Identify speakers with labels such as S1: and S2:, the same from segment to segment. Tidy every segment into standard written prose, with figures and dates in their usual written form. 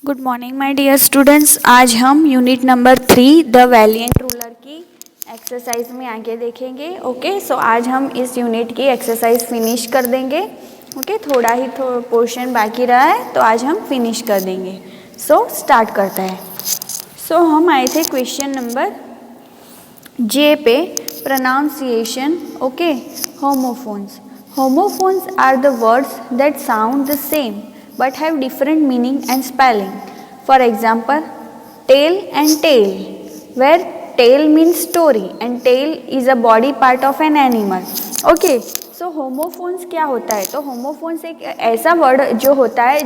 S1: Good morning my dear students. आज हम unit number 3 the valiant ruler की exercise में आगे देखेंगे। ओके, सो आज हम इस यूनिट की एक्सरसाइज फिनिश कर देंगे। ओके, थोड़ा ही पोर्शन बाकी रहा है तो आज हम फिनिश कर देंगे। सो स्टार्ट करते हैं। सो हम आए थे क्वेश्चन नंबर जे पे, pronunciation. Okay, homophones. Homophones are the words that sound the same but have different meaning and spelling. For example, tail and tail, where tail means story and tail is a body part of an animal. Okay, so homophones क्या होता है? तो homophones एक ऐसा word जो होता है,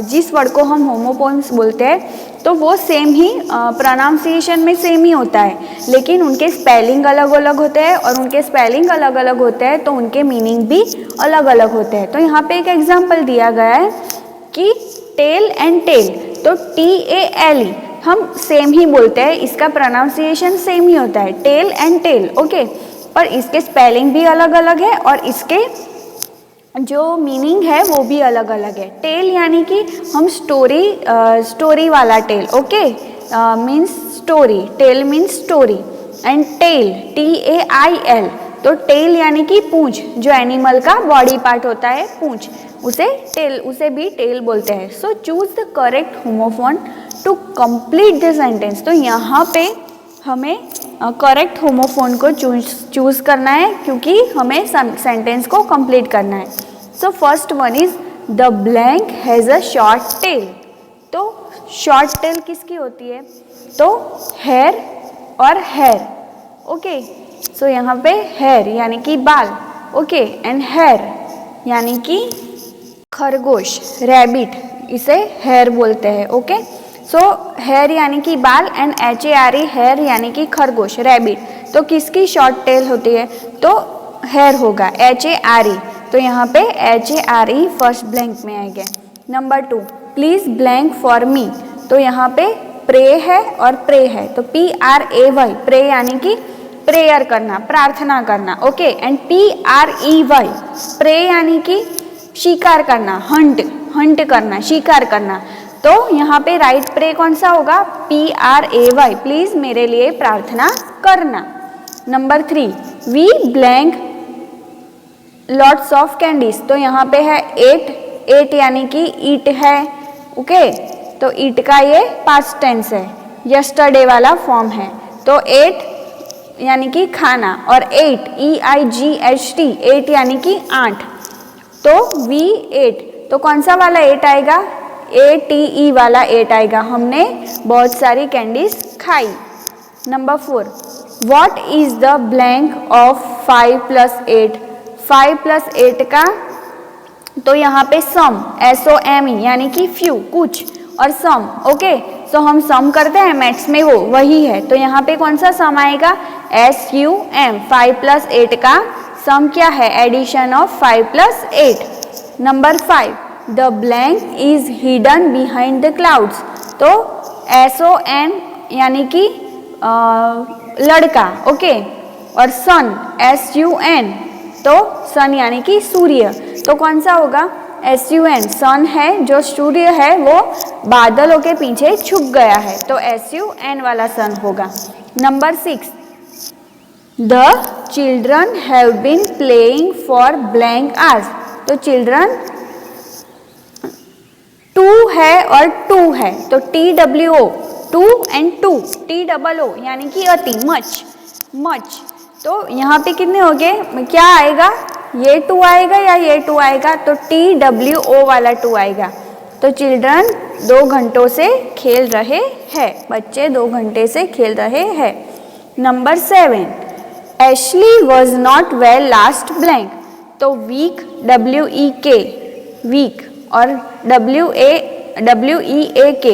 S1: जिस वर्ड को हम homophones बोलते हैं तो वो सेम ही प्रोनाउंसिएशन में सेम ही होता है, लेकिन उनके स्पेलिंग अलग अलग होते हैं और उनके स्पेलिंग अलग अलग होते हैं तो उनके मीनिंग भी अलग अलग होते हैं। तो यहाँ पे एक एग्जांपल दिया गया है कि टेल एंड टेल, तो TALE हम सेम ही बोलते हैं, इसका प्रोनाउंसिएशन सेम ही होता है, टेल एंड टेल। ओके, पर इसके स्पेलिंग भी अलग अलग है और इसके जो मीनिंग है वो भी अलग अलग है। टेल यानी कि हम स्टोरी वाला tale, okay, means story, tale means story. And tale TAIL, तो टेल यानी कि पूंछ, जो एनिमल का बॉडी पार्ट होता है पूंछ, उसे भी टेल बोलते हैं। So choose the correct homophone to complete the sentence. तो यहाँ पे हमें करेक्ट होमोफोन को चूज करना है क्योंकि हमें सेंटेंस को कंप्लीट करना है। So first one is the blank has a short tail. तो शॉर्ट टेल किसकी होती है? तो हेयर और हेयर। ओके, सो यहाँ पे हेयर यानी कि बाल, ओके, एंड हेयर यानी कि खरगोश, रैबिट, इसे हेयर बोलते हैं। ओके, सो हेयर यानी कि बाल एंड HARE हेयर यानी कि खरगोश, रैबिट। तो किसकी शॉर्ट टेल होती है? तो हेयर होगा, HARE। तो यहाँ पे HARE फर्स्ट ब्लैंक में आएगा। Number 2, please blank for me. तो यहाँ पे प्रे है और प्रे है, तो PRAY, प्रे यानी कि प्रेयर करना, प्रार्थना करना। ओके, एंड PREY, प्रे यानी कि शिकार करना, हंट करना, शिकार करना। तो यहाँ पे राइट प्रे कौन सा होगा? PRAY, प्लीज मेरे लिए प्रार्थना करना। Number 3, we blank lots of candies. तो यहाँ पे है 8 यानी कि ईट है। ओके, तो ईट का ये पास्ट टेंस है, यस्टरडे वाला फॉर्म है। तो 8 यानी कि खाना और 8 EIGHT 8 यानी कि 8। तो we 8, तो कौन सा वाला 8 आएगा? ATE वाला 8 आएगा, हमने बहुत सारी कैंडीज खाई। Number 4, what is the blank of 5 + 8? 5 + 8 का, तो यहाँ पे सम, SOME यानी कि फ्यू, कुछ, और सम। ओके, सो हम सम करते हैं मैथ्स में, वो वही है। तो यहाँ पे कौन सा सम आएगा? SUM, 5 + 8 का सम क्या है? Addition of 5 + 8। Number 5, the blank is hidden behind the clouds. तो SON यानी कि लड़का, ओके, और सन, SUN, तो सन यानी कि सूर्य। तो कौन सा होगा? SUN, सन है, जो सूर्य है वो बादलों के पीछे छुप गया है, तो SUN वाला सन होगा। Number 6, the children have been playing for blank hours. तो चिल्ड्रन 2 है और 2 है, तो TWO, 2 and 2, TOO यानी कि अति, मच। तो यहाँ पे कितने हो गए? क्या आएगा? ये 2 आएगा या ये 2 आएगा? तो TWO वाला 2 आएगा। तो चिल्ड्रन 2 घंटों से खेल रहे हैं, बच्चे 2 घंटे से खेल रहे हैं। Number 7, Ashley was not well last blank. तो वीक, WEK, वीक, और WEAK,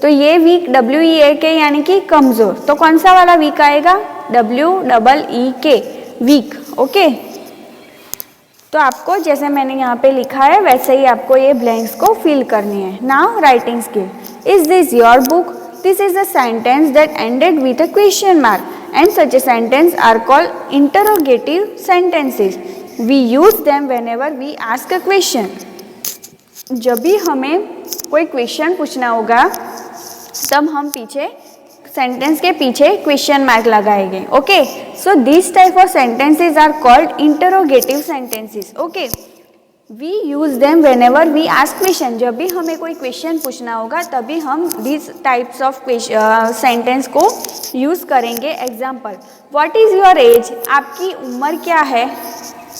S1: तो ये वीक, WEAK यानी कि कमजोर। तो कौन सा वाला वीक आएगा? WEEK, week. ओके, तो आपको जैसे मैंने यहाँ पे लिखा है वैसे ही आपको ये ब्लैंक्स को फिल करनी है। Now writing skill, is this your book? This is a sentence that ended with a question mark and such a sentence are called interrogative sentences. We use them whenever we ask a question. जब भी हमें कोई question पूछना होगा तब हम पीछे sentence के पीछे क्वेश्चन मार्क लगाएंगे। Okay, so this type of sentences are called interrogative sentences. Okay, we use them whenever we ask question. जब भी हमें कोई क्वेश्चन पूछना होगा तभी हम दिस टाइप्स ऑफ सेंटेंस को यूज करेंगे। Example, what is your age, आपकी उम्र क्या है।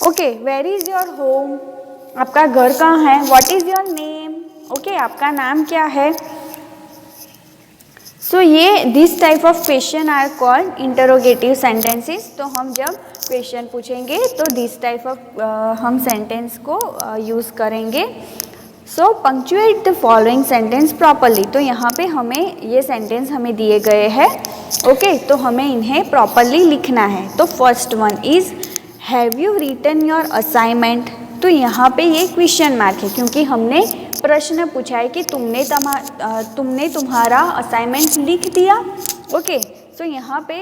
S1: Okay, where is your home, आपका घर कहाँ है। What is your name, okay, आपका नाम क्या है। सो ये this type of question are called interrogative sentences. तो हम जब क्वेश्चन पूछेंगे तो दिस टाइप ऑफ हम सेंटेंस को यूज़ करेंगे। So punctuate the following sentence properly. तो यहाँ पे हमें ये सेंटेंस हमें दिए गए हैं। ओके, तो हमें इन्हें प्रॉपरली लिखना है। तो first one is have you written your assignment. तो यहाँ पे ये क्वेश्चन मार्क है क्योंकि हमने प्रश्न पूछा है कि तुमने तुम्हारा असाइनमेंट लिख दिया। ओके, सो यहाँ पे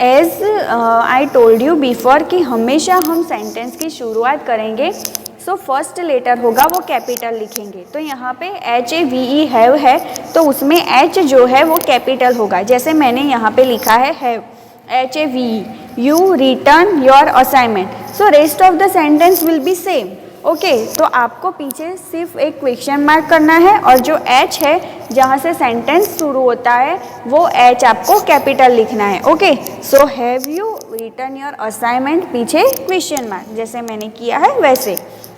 S1: as I told you before कि हमेशा हम सेंटेंस की शुरुआत करेंगे सो फर्स्ट लेटर होगा वो कैपिटल लिखेंगे। तो यहाँ पे HAVE हैव है तो उसमें H जो है वो कैपिटल होगा। जैसे मैंने यहाँ पे लिखा है have, HAVE, you return your assignment. So rest of the sentence will be same. Okay, तो आपको पीछे सिर्फ एक क्वेश्चन मार्क करना है और जो H है जहाँ से सेंटेंस शुरू होता है वो H आपको कैपिटल लिखना है। Okay, so have you return your assignment, पीछे क्वेश्चन मार्क जैसे मैंने किया है वैसे।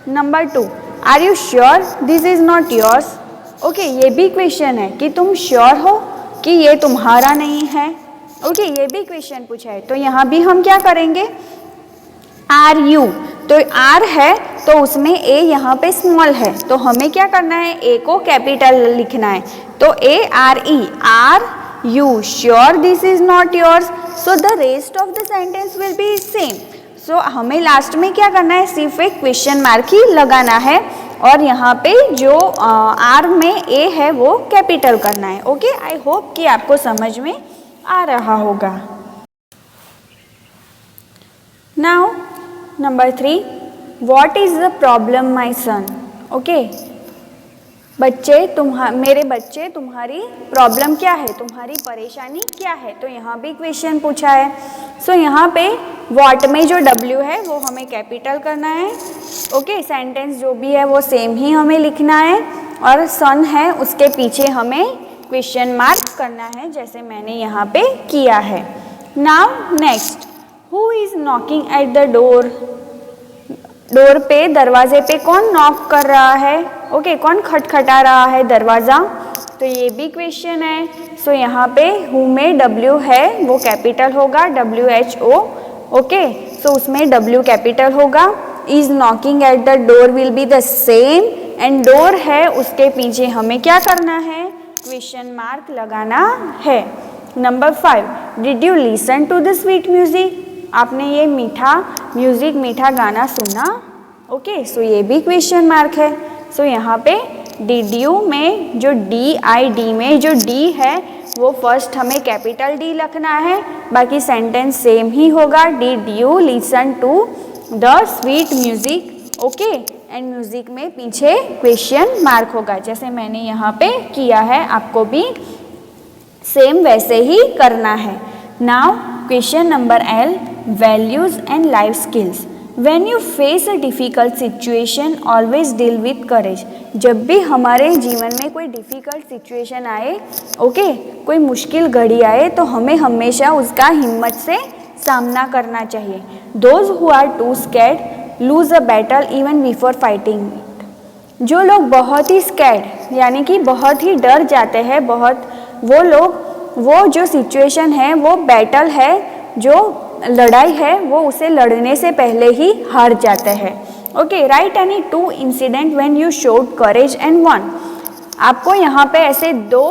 S1: Number 2, are you sure this is not yours. Okay, ये भी क्वेश्चन है कि तुम श्योर हो कि ये तुम्हारा नहीं है। ओके, ये भी क्वेश्चन पूछा है तो यहाँ भी हम क्या करेंगे, आर यू, तो आर है तो उसमें ए यहाँ पे स्मॉल है तो हमें क्या करना है, ए को कैपिटल लिखना है। तो ARE, are you sure this is not yours. So the rest of the sentence will be same. So हमें लास्ट में क्या करना है, सिर्फ एक क्वेश्चन मार्क ही लगाना है और यहाँ पे जो आर में ए है वो कैपिटल करना है। ओके, आई होप कि आपको समझ में आ रहा होगा। Now number 3, what is the problem my son. Okay, मेरे बच्चे तुम्हारी प्रॉब्लम क्या है, तुम्हारी परेशानी क्या है। तो यहाँ भी क्वेश्चन पूछा है। सो यहाँ पे व्हाट में जो W है वो हमें कैपिटल करना है। ओके, सेंटेंस जो भी है वो सेम ही हमें लिखना है और सन है उसके पीछे हमें क्वेश्चन मार्क करना है जैसे मैंने यहाँ पे किया है। Now next, who is knocking at the door. Door पे, दरवाजे पे कौन नॉक कर रहा है। ओके, कौन खटखटा रहा है दरवाज़ा। तो ये भी क्वेश्चन है। सो यहाँ पे हु में W है वो कैपिटल होगा, WHO। ओके, सो उसमें W कैपिटल होगा। Is knocking at the door will be the same and door है उसके पीछे हमें क्या करना है, क्वेश्चन मार्क लगाना है। Number 5, did you listen to the sweet music. आपने ये मीठा म्यूजिक, मीठा गाना सुना। ओके, सो ये भी क्वेश्चन मार्क है। सो यहाँ पे डिड यू में जो DID में जो D है वो फर्स्ट हमें कैपिटल D रखना है, बाकी सेंटेंस सेम ही होगा। Did you listen to the sweet music. Okay, and music में पीछे क्वेश्चन मार्क होगा जैसे मैंने यहाँ पे किया है, आपको भी सेम वैसे ही करना है। Now question number L, values and life skills. When you face a difficult situation always deal with करेज। जब भी हमारे जीवन में कोई डिफ़िकल्ट सिचुएशन आए, ओके, कोई मुश्किल घड़ी आए तो हमें हमेशा उसका हिम्मत से सामना करना चाहिए। Those who are too scared lose a battle even before fighting. जो लोग बहुत ही स्कैर्ड यानी कि बहुत ही डर जाते हैं, वो जो सिचुएशन है, वो बैटल है, जो लड़ाई है, वो उसे लड़ने से पहले ही हार जाते हैं। Okay, right any 2 incident when you showed courage and one. आपको यहाँ पे ऐसे 2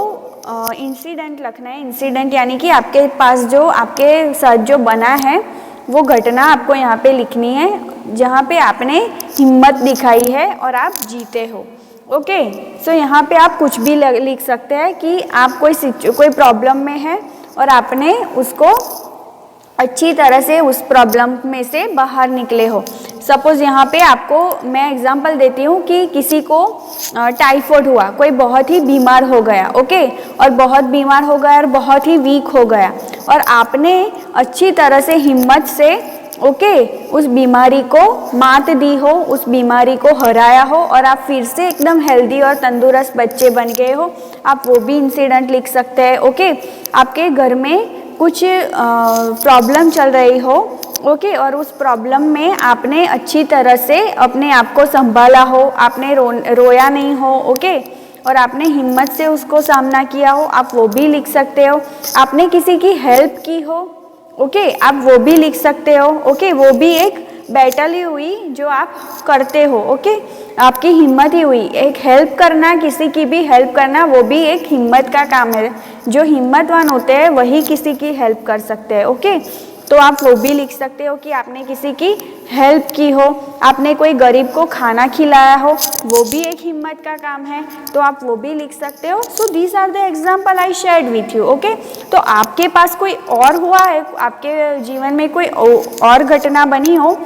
S1: इंसिडेंट लिखना है। इंसिडेंट यानी कि आपके पास जो आपके साथ जो बना है वो घटना आपको यहाँ पे लिखनी है जहाँ पे आपने हिम्मत दिखाई है और आप जीते हो। ओके, सो यहाँ पे आप कुछ भी लिख सकते हैं कि आप कोई प्रॉब्लम में है और आपने उसको अच्छी तरह से उस प्रॉब्लम में से बाहर निकले हो। सपोज यहाँ पे आपको मैं एग्जांपल देती हूँ कि किसी को टाइफाइड हुआ, कोई बहुत ही बीमार हो गया, ओके, और बहुत बीमार हो गया और बहुत ही वीक हो गया, और आपने अच्छी तरह से हिम्मत से ओके उस बीमारी को मात दी हो, उस बीमारी को हराया हो, और आप फिर से एकदम हेल्दी और तंदुरुस्त बच्चे बन गए हो, आप वो भी इंसिडेंट लिख सकते हैं। ओके, आपके घर में कुछ प्रॉब्लम चल रही हो, ओके, और उस प्रॉब्लम में आपने अच्छी तरह से अपने आप को संभाला हो, आपने रोया नहीं हो, ओके, और आपने हिम्मत से उसको सामना किया हो, आप वो भी लिख सकते हो। आपने किसी की हेल्प की हो, ओके, आप वो भी लिख सकते हो। ओके, वो भी एक बैटल ही हुई जो आप करते हो, ओके, आपकी हिम्मत ही हुई। एक हेल्प करना, किसी की भी हेल्प करना, वो भी एक हिम्मत का काम है। जो हिम्मतवान होते हैं वही किसी की हेल्प कर सकते हैं, ओके, तो आप वो भी लिख सकते हो कि आपने किसी की हेल्प की हो, आपने कोई गरीब को खाना खिलाया हो, वो भी एक हिम्मत का काम है, तो आप वो भी लिख सकते हो। So these are the example I shared with you, okay. तो आपके पास कोई और हुआ है, आपके जीवन में कोई और घटना बनी हो,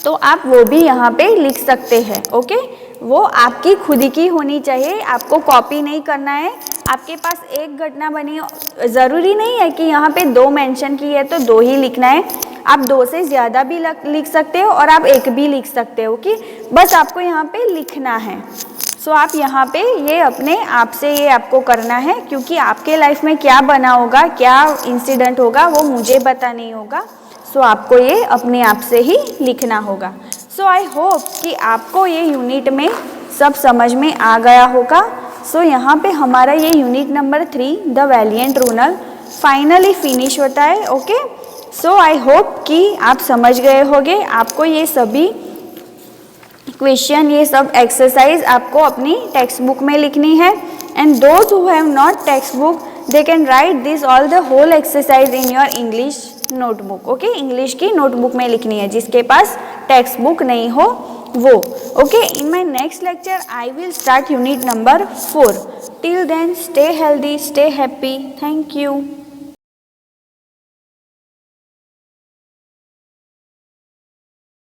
S1: तो आप वो भी यहाँ पे लिख सकते हैं, ओके। वो आपकी खुद की होनी चाहिए, आपको कॉपी नहीं करना है। आपके पास एक घटना बनी, ज़रूरी नहीं है कि यहाँ पे 2 मेंशन की है तो 2 ही लिखना है, आप 2 से ज़्यादा भी लिख सकते हो और आप 1 भी लिख सकते हो, कि बस आपको यहाँ पे लिखना है। सो आप यहाँ पे ये अपने आप से ये आपको करना है, क्योंकि आपके लाइफ में क्या बना होगा, क्या इंसिडेंट होगा, वो मुझे पता नहीं होगा। सो आपको ये अपने आप से ही लिखना होगा। सो आई होप कि आपको ये यूनिट में सब समझ में आ गया होगा। सो यहाँ पे हमारा ये unit number 3 the valiant runner finally finish होता है, ओके। सो आई होप कि आप समझ गए होंगे। आपको ये सभी क्वेश्चन, ये सब एक्सरसाइज आपको अपनी टेक्स्ट बुक में लिखनी है, and those who have not text book they can write this all the whole exercise in your English notebook, okay. English की नोटबुक में लिखनी है, जिसके पास टेक्स्ट बुक नहीं हो वो, okay. In my next lecture I will start unit number 4. Till then stay healthy, stay happy, thank you.